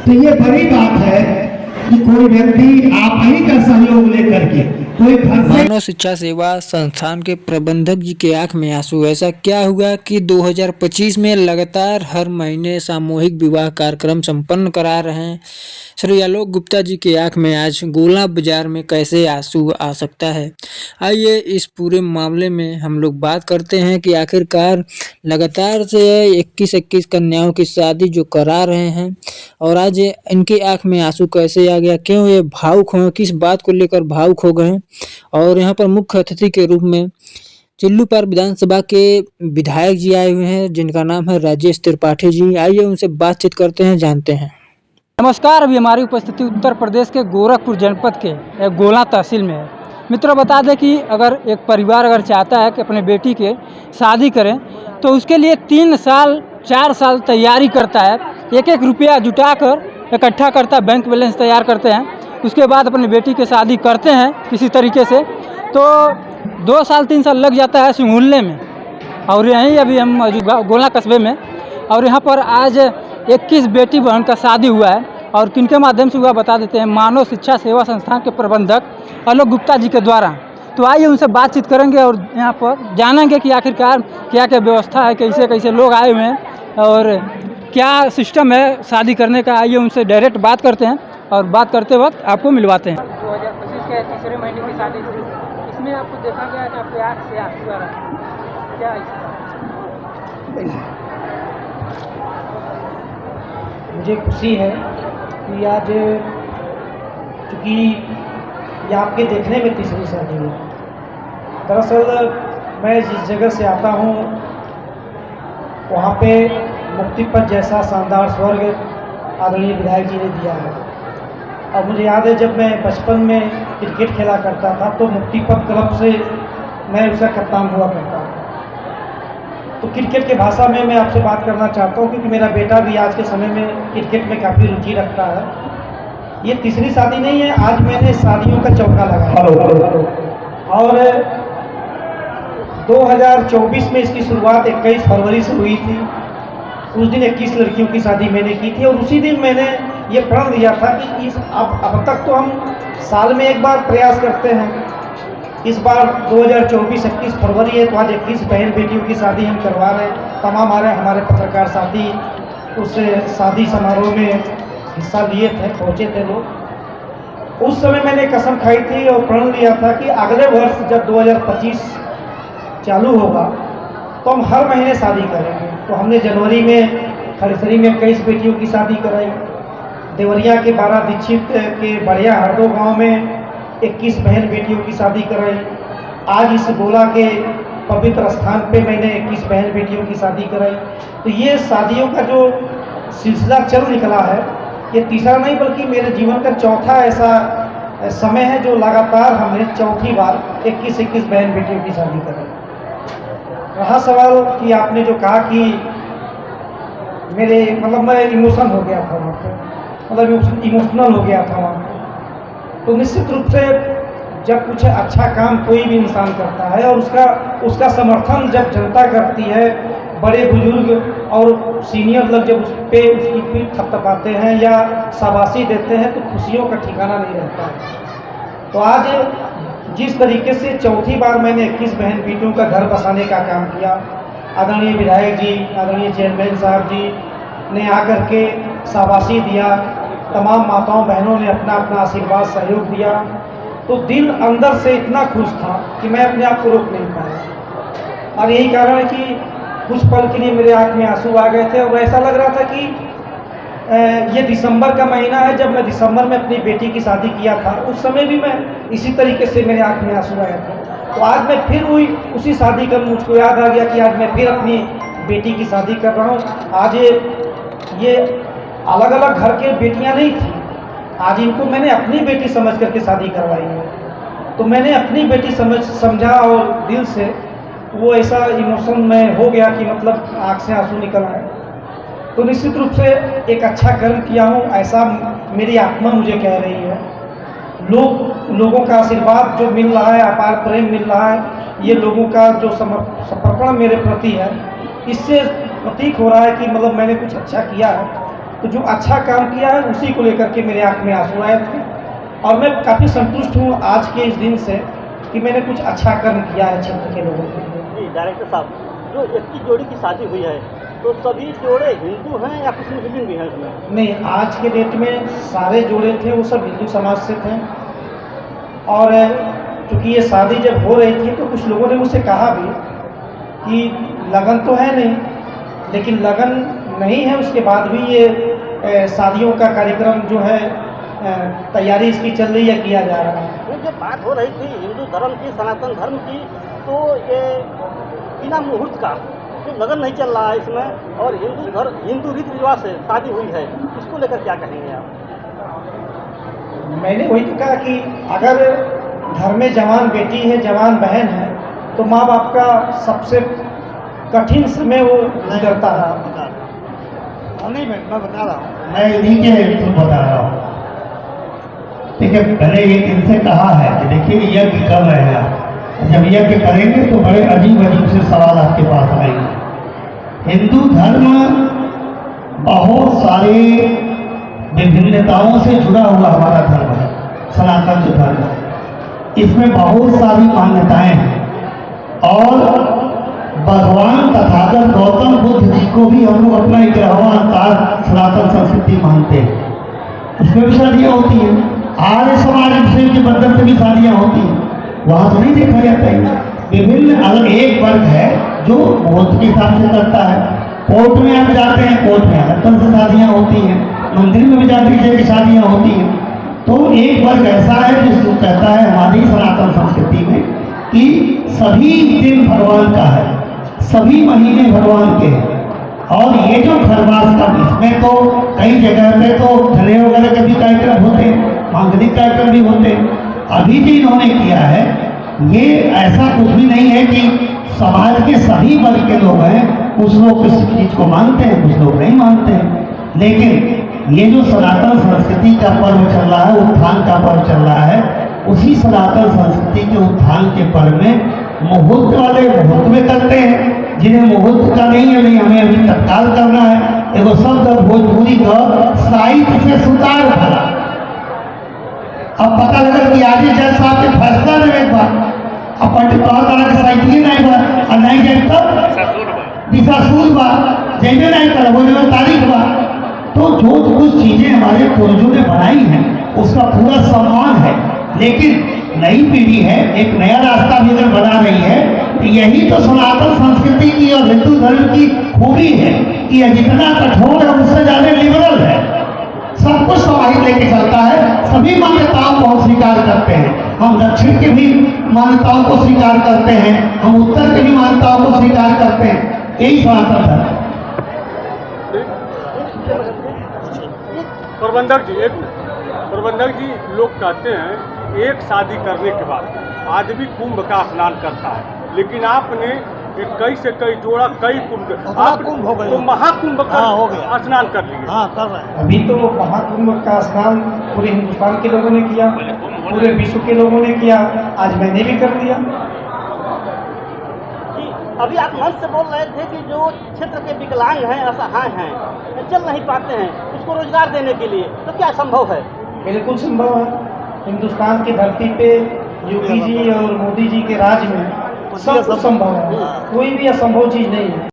तो ये बड़ी बात है कि कोई व्यक्ति आप ही का सहयोग लेकर के कोई घर से मानव शिक्षा सेवा संस्थान के प्रबंधक जी के आंख में आंसू। ऐसा क्या हुआ कि 2025 में लगातार हर महीने सामूहिक विवाह कार्यक्रम संपन्न करा रहे हैं। श्री आलोक गुप्ता जी के आंख में आज गोला बाजार में कैसे आंसू आ सकता है। आइए इस पूरे मामले में हम लोग बात करते हैं कि आखिरकार लगातार से 21 कन्याओं की शादी जो करा रहे हैं और आज इनकी आंख में आंसू कैसे आ गया, क्यों ये भावुक हो, किस बात को लेकर भावुक हो गए। और यहाँ पर मुख्य अतिथि के रूप में चिल्लूपार विधानसभा के विधायक जी आए हुए हैं जिनका नाम है राजेश त्रिपाठी जी। आइए उनसे बातचीत करते हैं, जानते हैं। नमस्कार। अभी हमारी उपस्थिति उत्तर प्रदेश के गोरखपुर जनपद के एक गोला तहसील में है। मित्रों, बता दें कि अगर एक परिवार अगर चाहता है कि अपने बेटी के शादी करें तो उसके लिए 3 साल 4 साल तैयारी करता है। एक एक रुपया जुटाकर इकट्ठा करता है, बैंक बैलेंस तैयार करते हैं, उसके बाद अपनी बेटी की शादी करते हैं किसी तरीके से। तो 2 साल 3 साल लग जाता है सिंगुलने में। और यहीं अभी हम गोला कस्बे में, और यहाँ पर आज 21 बेटी बहन का शादी हुआ है। और किनके माध्यम से हुआ बता देते हैं, मानव शिक्षा सेवा संस्थान के प्रबंधक आलोक गुप्ता जी के द्वारा। तो आइए उनसे बातचीत करेंगे और यहाँ पर जानेंगे कि आखिरकार क्या क्या व्यवस्था है, कैसे कैसे लोग आए हुए हैं और क्या सिस्टम है शादी करने का। आइए उनसे डायरेक्ट बात करते हैं और बात करते वक्त आपको मिलवाते हैं। 2025 के तीसरे महीने की शादी थी, इसमें आपको देखा गया कि आपके आँख से आंसू आ रहा है, क्या मुझे खुशी है कि आज चूँकि ये आपके देखने में तीसरी शादी है। दरअसल मैं जिस जगह से आता हूँ वहाँ पे मुक्ति पथ जैसा शानदार स्वर्ग आदरणीय विधायक जी ने दिया है। और मुझे याद है जब मैं बचपन में क्रिकेट खेला करता था तो मुक्ति पथ क्लब से मैं उसका कप्तान हुआ करता था। तो क्रिकेट की भाषा में मैं आपसे बात करना चाहता हूँ क्योंकि मेरा बेटा भी आज के समय में क्रिकेट में काफ़ी रुचि रखता है। ये तीसरी शादी नहीं है, आज मैंने शादियों का चौका लगाया। और 2024 में इसकी शुरुआत 21 फरवरी से हुई थी। उस दिन 21 लड़कियों की शादी मैंने की थी और उसी दिन मैंने ये प्रण लिया था कि अब तक तो हम साल में एक बार प्रयास करते हैं, इस बार 2024 21 फरवरी है तो आज 21 बहन बेटियों की शादी हम करवा रहे हैं। तमाम हमारे पत्रकार साथी उस शादी समारोह में हिस्सा लिए थे, पहुँचे थे लोग। उस समय मैंने कसम खाई थी और प्रण लिया था कि अगले वर्ष जब 2025 चालू होगा तो हम हर महीने शादी करेंगे। तो हमने जनवरी में खड़सरी में 21 बेटियों की शादी कराई, देवरिया के 12 दीक्षित के बढ़िया हरदो गांव में 21 बहन बेटियों की शादी कराई। आज इस गोला के पवित्र स्थान पे मैंने 21 बहन बेटियों की शादी कराई। तो ये शादियों का जो सिलसिला चल निकला है, ये तीसरा नहीं बल्कि मेरे जीवन का चौथा ऐसा समय है जो लगातार हमने चौथी बार 21 बहन बेटियों की शादी कराई। रहा सवाल कि आपने जो कहा कि मेरे मैं इमोशन हो गया था वहाँ पर, इमोशनल हो गया था वहाँ पर। तो निश्चित रूप से जब कुछ अच्छा काम कोई भी इंसान करता है और उसका समर्थन जब जनता करती है, बड़े बुजुर्ग और सीनियर लोग जब उस पर उसकी पीठ थपथपाते हैं या शाबाशी देते हैं तो खुशियों का ठिकाना नहीं रहता है। तो आज जिस तरीके से चौथी बार मैंने 21 बहन बेटियों का घर बसाने का काम किया, आदरणीय विधायक जी, आदरणीय चेयरमैन साहब जी ने आकर के शाबाशी दिया, तमाम माताओं बहनों ने अपना अपना आशीर्वाद सहयोग दिया, तो दिल अंदर से इतना खुश था कि मैं अपने आप को रोक नहीं पाया। और यही कारण है कि कुछ पल के लिए मेरे आँख में आंसू आ गए थे और ऐसा लग रहा था कि ये दिसंबर का महीना है। जब मैं दिसंबर में अपनी बेटी की शादी किया था उस समय भी मैं इसी तरीके से मेरे आँख में आंसू आया था। तो आज मैं फिर उसी शादी का मुझको याद आ गया कि आज मैं फिर अपनी बेटी की शादी कर रहा हूँ। आज ये अलग अलग घर के बेटियाँ नहीं थी, आज इनको मैंने अपनी बेटी समझ करके शादी करवाई है। तो मैंने अपनी बेटी समझा और दिल से वो ऐसा इमोशन में हो गया कि आँख से आंसू निकल आए। तो निश्चित रूप से एक अच्छा कर्म किया हूँ ऐसा मेरी आत्मा मुझे कह रही है। लोगों का आशीर्वाद जो मिल रहा है, अपार प्रेम मिल रहा है, ये लोगों का जो समर्पण मेरे प्रति है, इससे प्रतीक हो रहा है कि मैंने कुछ अच्छा किया है। तो जो अच्छा काम किया है उसी को लेकर के मेरे आँख में आंसू आए थे और मैं काफ़ी संतुष्ट हूँ आज के इस दिन से कि मैंने कुछ अच्छा कर्म किया है क्षेत्र के लोगों के लिए। जी डायरेक्टर साहब, जो 21 जोड़ी की शादी हुई है तो सभी जोड़े हिंदू हैं या कुछ मुस्लिम भी हैं इसमें? नहीं, आज के डेट में सारे जोड़े थे वो सब हिंदू समाज से थे और चूँकि ये शादी जब हो रही थी तो कुछ लोगों ने मुझसे कहा भी कि लगन तो है नहीं, लेकिन लगन नहीं है उसके बाद भी ये शादियों का कार्यक्रम जो है तैयारी इसकी चल रही है, किया जा रहा है। ये जब बात हो रही थी हिंदू धर्म की, सनातन धर्म की, तो ये बिना मुहूर्त का जो लगन नहीं चल रहा है इसमें और हिंदू रीति रिवाज से शादी हुई है, इसको लेकर क्या कहेंगे आप? मैंने वही तो कहा कि अगर घर में जवान बेटी है, जवान बहन है, तो माँ बाप का सबसे कठिन समय वो गुजरता है। नहीं मैं बता रहा हूँ। मैं इन्हीं के तुम बता रहा हूँ। देखिए, पहले एक इनसे कहा है कि देखिए यज्ञ कर रहे हैं आप, जब यज्ञ करेंगे तो बड़े अजीब अजीब से सवाल आपके पास आएंगे। हिंदू धर्म बहुत सारे विभिन्नताओं से जुड़ा हुआ हमारा धर्म है, सनातन जो धर्म है, इसमें बहुत सारी मान्यताएं हैं और भगवान तथागत गौतम बुद्ध जी को भी हम लोग अपना एक ग्रहवांकार सनातन संस्कृति मानते हैं। उसमें भी शादियाँ होती हैं, आर्य समाज मुस्लिम के बंधन से भी शादियाँ होती हैं, वहाँ तो नहीं देखा जाता है। विभिन्न अलग एक वर्ग है जो मुहूर्त के हिसाब से करता है। कोर्ट में आप जाते हैं, कोर्ट में अलग तरह से शादियाँ होती हैं, मंदिर में भी जाते हैं कि शादियाँ होती हैं। तो एक वर्ग ऐसा है जिसको कहता है हमारी सनातन संस्कृति में कि सभी दिन भगवान का है, सभी महीने भगवान के हैं। और ये जो खरवास का इसमें तो कई जगह पे तो धने वगैरह के भी कार्यक्रम होते हैं, मांगलिक कार्यक्रम भी होते हैं। अभी जो इन्होंने किया है ये ऐसा कुछ भी नहीं है कि समाज के सभी वर्ग के लोग हैं, कुछ लोग किस चीज को मानते हैं, कुछ लोग नहीं मानते हैं। लेकिन ये जो सनातन संस्कृति का पर्व चल रहा है, उत्थान का पर्व चल रहा है, उसी सनातन संस्कृति के उत्थान के पर्व में मुहूर्त वाले मुहूर्त में करते हैं, जिन्हें मुहूर्त का नहीं है, नहीं हमें अभी तत्काल करना है। एगो शब्द भोजपुरी का साहित्य से सुतार भरा। अब पता लगा कि आज जज साहब के फैसला में एक बार अब पंडित तौर तरह के साहित्य नहीं बा और नहीं जाए तब दिशासूल बा जैसे नहीं कर वो जो तारीख बा। तो जो कुछ चीजें हमारे पूर्वजों ने बनाई हैं उसका पूरा सम्मान है, लेकिन नई पीढ़ी है, एक नया रास्ता भी अगर बना रही है तो यही तो सनातन संस्कृति की और हिंदू धर्म की खूबी है कि यह जितना कठोर है उससे ज्यादा लिबरल है, सब कुछ समाहित लेके चलता है। सभी मान्यताओं को हम स्वीकार करते हैं, हम दक्षिण के भी मान्यताओं को स्वीकार करते हैं, हम उत्तर के भी मान्यताओं को स्वीकार करते हैं। यही सनातन धर्म। प्रबंधक जी, प्रबंधक जी, लोग कहते हैं कि एक शादी करने के बाद आदमी कुंभ का स्नान करता है, लेकिन आपने कई से कई जोड़ा, कई कुंभ, आप कुंभ हो गए तो महाकुंभ का हो गया, स्नान कर लिए। हाँ कर रहे हैं। अभी तो महाकुंभ का स्नान पूरे हिंदुस्तान के लोगों ने किया, पूरे विश्व के लोगों ने किया, आज मैंने भी कर दिया। जी, अभी आप मंच से बोल रहे थे कि जो क्षेत्र के विकलांग हैं, असहाय हैं, चल नहीं पाते हैं, उसको रोजगार देने के लिए तो क्या संभव है? बिल्कुल संभव है। हिंदुस्तान की धरती पे योगी जी और मोदी जी के राज में सब कुछ संभव है, कोई भी असंभव चीज नहीं है।